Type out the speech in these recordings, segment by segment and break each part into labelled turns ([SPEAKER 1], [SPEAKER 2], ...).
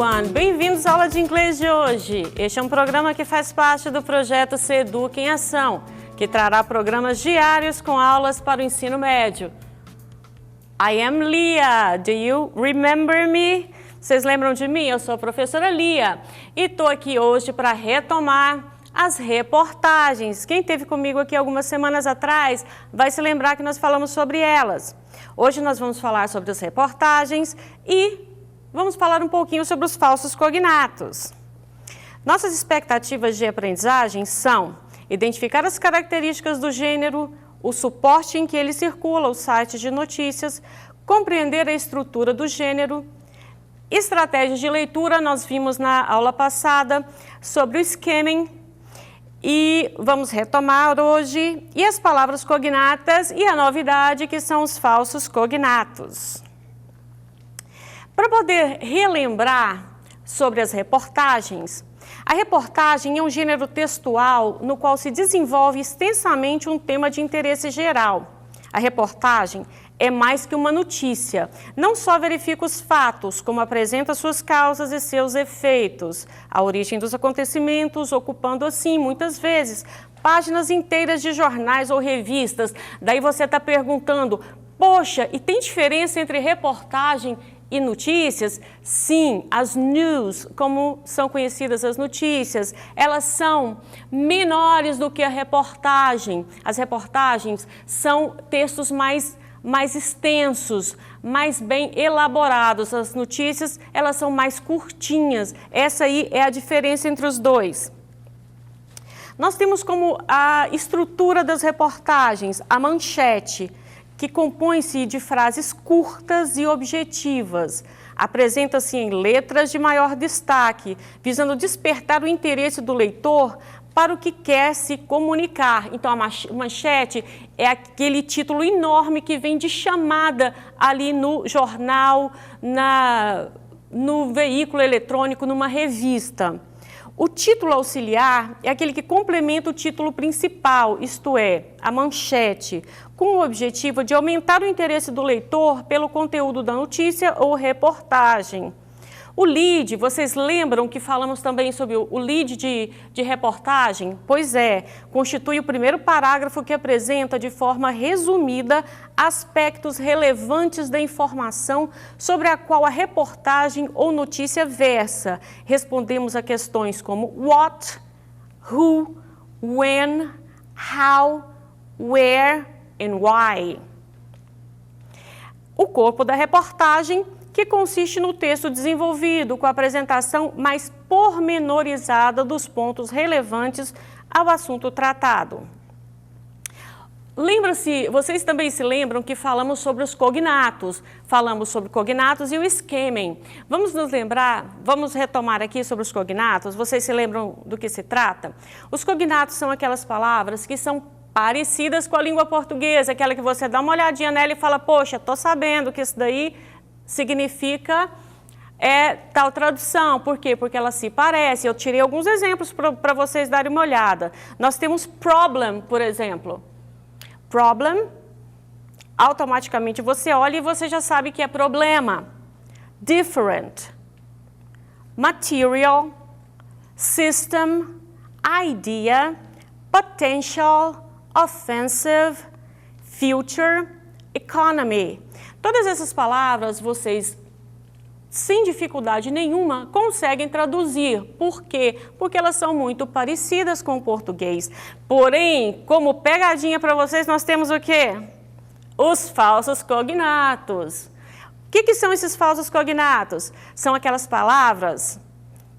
[SPEAKER 1] everyone! Bem-vindos à aula de inglês de hoje. Este é um programa que faz parte do projeto Se Educa em Ação, que trará programas diários com aulas para o ensino médio. I am Lia. Do you remember me? Vocês lembram de mim? Eu sou a professora Lia e estou aqui hoje para retomar as reportagens. Quem esteve comigo aqui algumas semanas atrás vai se lembrar que nós falamos sobre elas. Hoje nós vamos falar sobre as reportagens e vamos falar um pouquinho sobre os falsos cognatos. Nossas expectativas de aprendizagem são identificar as características do gênero, o suporte em que ele circula, os sites de notícias, compreender a estrutura do gênero, estratégias de leitura, nós vimos na aula passada sobre o skimming e vamos retomar hoje, e as palavras cognatas e a novidade que são os falsos cognatos. Para poder relembrar sobre as reportagens, a reportagem é um gênero textual no qual se desenvolve extensamente um tema de interesse geral. A reportagem é mais que uma notícia, não só verifica os fatos, como apresenta suas causas e seus efeitos, a origem dos acontecimentos, ocupando assim, muitas vezes, páginas inteiras de jornais ou revistas. Daí você está perguntando, poxa, e tem diferença entre reportagem e notícias? Sim, as news, como são conhecidas as notícias, elas são menores do que a reportagem. As reportagens são textos mais extensos, mais bem elaborados. As notícias, elas são mais curtinhas. Essa aí é a diferença entre os dois. Nós temos como a estrutura das reportagens, a manchete, que compõe-se de frases curtas e objetivas. Apresenta-se em letras de maior destaque, visando despertar o interesse do leitor para o que quer se comunicar. Então, a manchete é aquele título enorme que vem de chamada ali no jornal, no veículo eletrônico, numa revista. O título auxiliar é aquele que complementa o título principal, isto é, a manchete, com o objetivo de aumentar o interesse do leitor pelo conteúdo da notícia ou reportagem. O lead, vocês lembram que falamos também sobre o lead de reportagem? Pois é, constitui o primeiro parágrafo que apresenta de forma resumida aspectos relevantes da informação sobre a qual a reportagem ou notícia versa. Respondemos a questões como what, who, when, how, where and why. O corpo da reportagem, que consiste no texto desenvolvido com a apresentação mais pormenorizada dos pontos relevantes ao assunto tratado. Vocês também se lembram que falamos sobre os cognatos, falamos sobre cognatos e o skimming. Vamos retomar aqui sobre os cognatos, vocês se lembram do que se trata? Os cognatos são aquelas palavras que são parecidas com a língua portuguesa, aquela que você dá uma olhadinha nela e fala, poxa, estou sabendo que isso daí significa tal tradução. Por quê? Porque ela se parece. Eu tirei alguns exemplos para vocês darem uma olhada. Nós temos problem, por exemplo. Problem, automaticamente você olha e você já sabe que é problema. Different, material, system, idea, potential, offensive, future, economy. Todas essas palavras vocês, sem dificuldade nenhuma, conseguem traduzir. Por quê? Porque elas são muito parecidas com o português. Porém, como pegadinha para vocês, nós temos o quê? Os falsos cognatos. O que são esses falsos cognatos? São aquelas palavras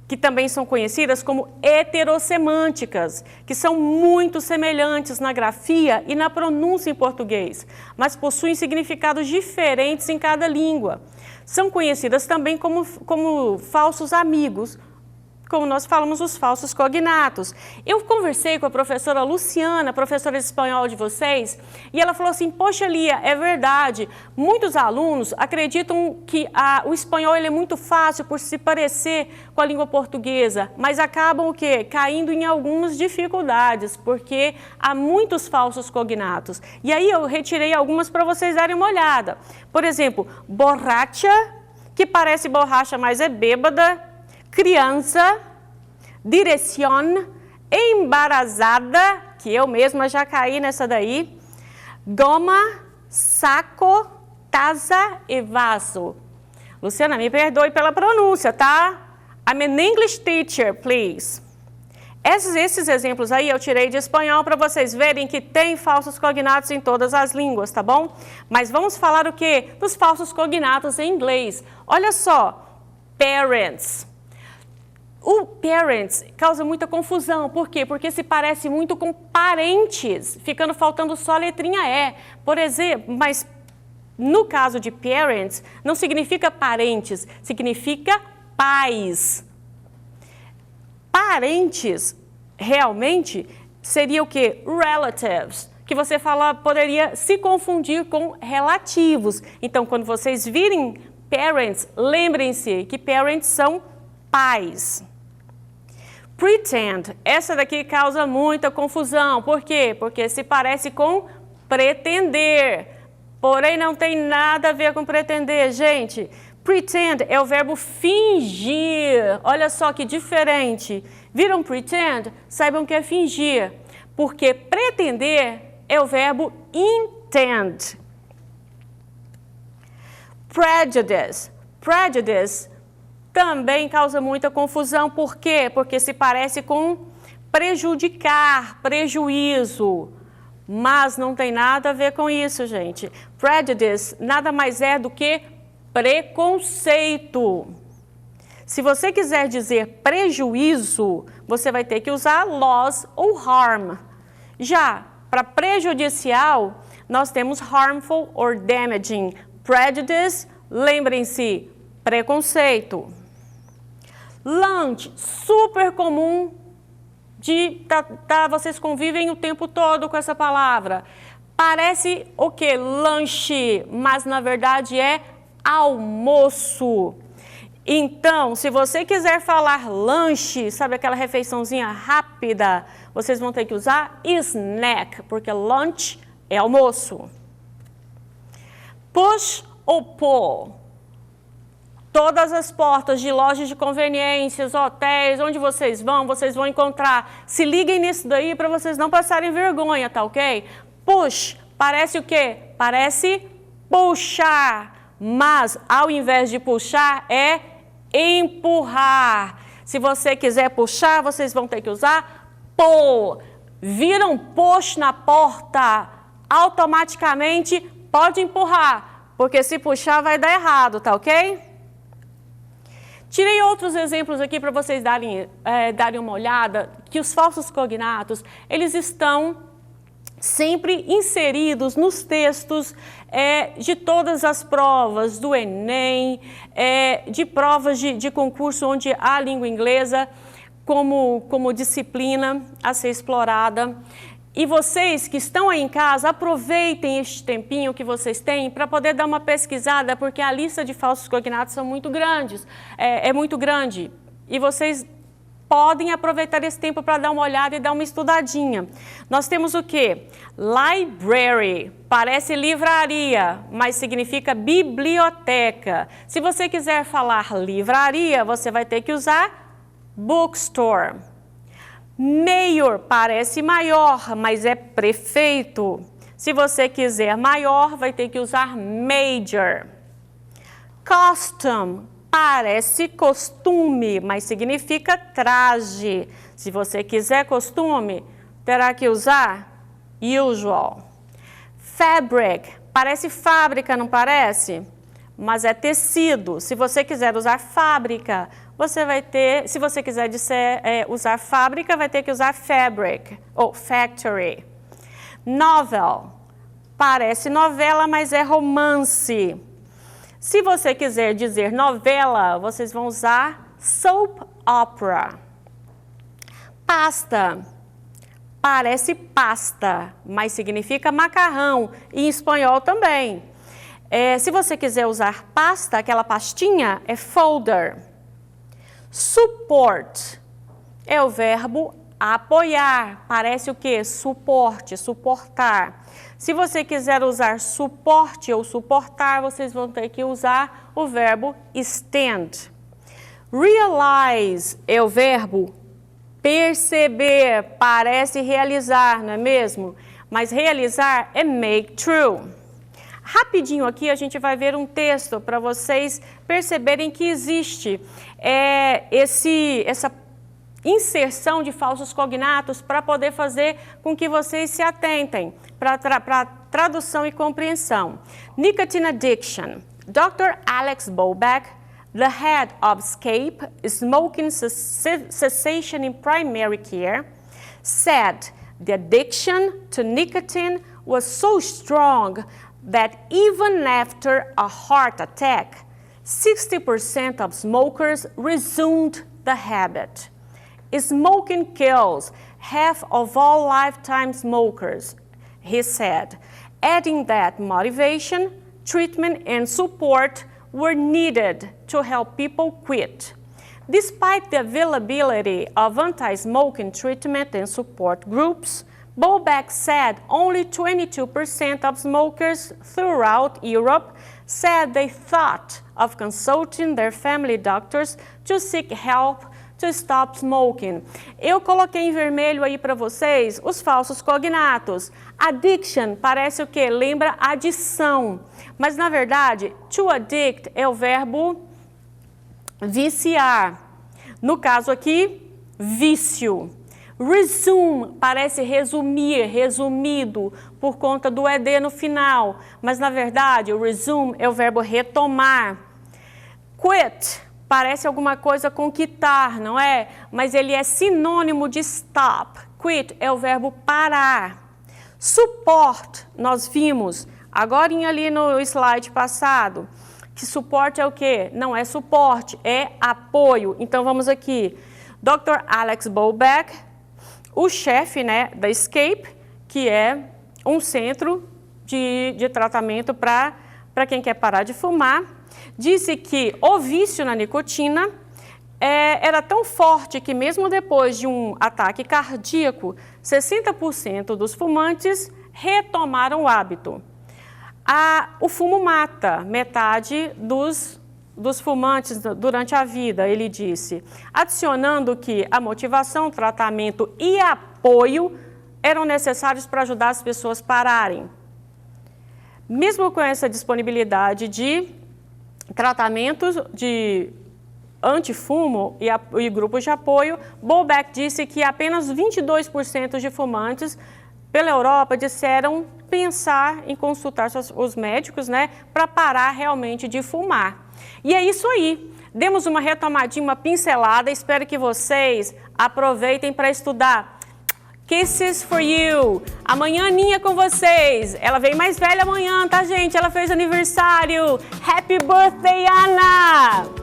[SPEAKER 1] que também são conhecidas como heterossemânticas, que são muito semelhantes na grafia e na pronúncia em português, mas possuem significados diferentes em cada língua. São conhecidas também como falsos amigos, como nós falamos, os falsos cognatos. Eu conversei com a professora Luciana, professora de espanhol de vocês, e ela falou assim, poxa Lia, é verdade, muitos alunos acreditam que o espanhol ele é muito fácil por se parecer com a língua portuguesa, mas acabam o quê? Caindo em algumas dificuldades, porque há muitos falsos cognatos. E aí eu retirei algumas para vocês darem uma olhada. Por exemplo, borracha, que parece borracha, mas é bêbada, criança, direção, embarazada, que eu mesma já caí nessa daí, goma, saco, taça e vaso. Luciana, me perdoe pela pronúncia, tá? I'm an English teacher, please. Esses exemplos aí eu tirei de espanhol para vocês verem que tem falsos cognatos em todas as línguas, tá bom? Mas vamos falar o quê? Dos falsos cognatos em inglês. Olha só, parents. O parents causa muita confusão. Por quê? Porque se parece muito com parentes, ficando faltando só a letrinha E. Por exemplo, mas no caso de parents, não significa parentes, significa pais. Parentes, realmente, seria o quê? Relatives, que você poderia se confundir com relativos. Então, quando vocês virem parents, lembrem-se que parents são pais. Pretend, essa daqui causa muita confusão. Por quê? Porque se parece com pretender, porém não tem nada a ver com pretender, gente. Pretend é o verbo fingir. Olha só que diferente. Viram pretend? Saibam que é fingir. Porque pretender é o verbo intend. Prejudice. Prejudice também causa muita confusão. Por quê? Porque se parece com prejudicar, prejuízo. Mas não tem nada a ver com isso, gente. Prejudice nada mais é do que preconceito. Se você quiser dizer prejuízo, você vai ter que usar loss ou harm. Já para prejudicial, nós temos harmful or damaging. Prejudice, lembrem-se, preconceito. Lunch, super comum vocês convivem o tempo todo com essa palavra. Parece o quê? Lanche, mas na verdade é almoço. Então, se você quiser falar lanche, sabe aquela refeiçãozinha rápida, vocês vão ter que usar snack, porque lunch é almoço. Push ou pull? Todas as portas de lojas de conveniências, hotéis, onde vocês vão encontrar. Se liguem nisso daí para vocês não passarem vergonha, tá ok? Push, parece o quê? Parece puxar. Mas, ao invés de puxar, é empurrar. Se você quiser puxar, vocês vão ter que usar pull. Viram push na porta, automaticamente pode empurrar, porque se puxar vai dar errado, tá ok? Tirei outros exemplos aqui para vocês darem uma olhada, que os falsos cognatos, eles estão sempre inseridos nos textos de todas as provas, do Enem, de provas de concurso onde há língua inglesa como disciplina a ser explorada. E vocês que estão aí em casa, aproveitem este tempinho que vocês têm para poder dar uma pesquisada, porque a lista de falsos cognatos são muito grandes, é muito grande. E vocês podem aproveitar esse tempo para dar uma olhada e dar uma estudadinha. Nós temos o quê? Library, parece livraria, mas significa biblioteca. Se você quiser falar livraria, você vai ter que usar bookstore. Mayor, parece maior, mas é prefeito. Se você quiser maior, vai ter que usar major. Costume, parece costume, mas significa traje. Se você quiser costume, terá que usar usual. Fabric, parece fábrica, não parece? Mas é tecido. Se você quiser usar fábrica, você vai ter, se você quiser usar fábrica, vai ter que usar fabric ou factory. Novel, parece novela, mas é romance. Se você quiser dizer novela, vocês vão usar soap opera. Pasta, parece pasta, mas significa macarrão, e em espanhol também. Se você quiser usar pasta, aquela pastinha, é folder. Support é o verbo apoiar, parece o quê? Suporte, suportar. Se você quiser usar suporte ou suportar, vocês vão ter que usar o verbo stand. Realize é o verbo perceber, parece realizar, não é mesmo? Mas realizar é make true. Rapidinho aqui a gente vai ver um texto para vocês perceberem que existe essa inserção de falsos cognatos para poder fazer com que vocês se atentem para tradução e compreensão. Nicotine addiction. Dr. Alex Boback, the head of SCAPE, Smoking Cessation in Primary Care, said the addiction to nicotine was so strong that even after a heart attack, 60% of smokers resumed the habit. Smoking kills half of all lifetime smokers, he said, adding that motivation, treatment, and support were needed to help people quit. Despite the availability of anti-smoking treatment and support groups, Boback said only 22% of smokers throughout Europe said they thought of consulting their family doctors to seek help to stop smoking. Eu coloquei em vermelho aí para vocês os falsos cognatos. Addiction parece o quê? Lembra adição. Mas na verdade, to addict é o verbo viciar. No caso aqui, vício. Resume parece resumir, resumido, por conta do ed no final. Mas na verdade, o resume é o verbo retomar. Quit parece alguma coisa com quitar, não é? Mas ele é sinônimo de stop. Quit é o verbo parar. Support, nós vimos, agora ali no slide passado, que suporte é o quê? Não é suporte, é apoio. Então vamos aqui. Dr. Alex Boback, o chefe, né, da SCAPE, que é um centro de tratamento para quem quer parar de fumar, disse que o vício na nicotina era tão forte que mesmo depois de um ataque cardíaco, 60% dos fumantes retomaram o hábito. O fumo mata metade dos fumantes durante a vida, ele disse, adicionando que a motivação, tratamento e apoio eram necessários para ajudar as pessoas a pararem. Mesmo com essa disponibilidade de tratamentos de antifumo e grupos de apoio, Boback disse que apenas 22% de fumantes pela Europa disseram pensar em consultar os médicos, né, para parar realmente de fumar. E é isso aí. Demos uma retomadinha, uma pincelada. Espero que vocês aproveitem para estudar. Kisses for you. Amanhã, Aninha com vocês. Ela vem mais velha amanhã, tá, gente? Ela fez aniversário. Happy birthday, Ana!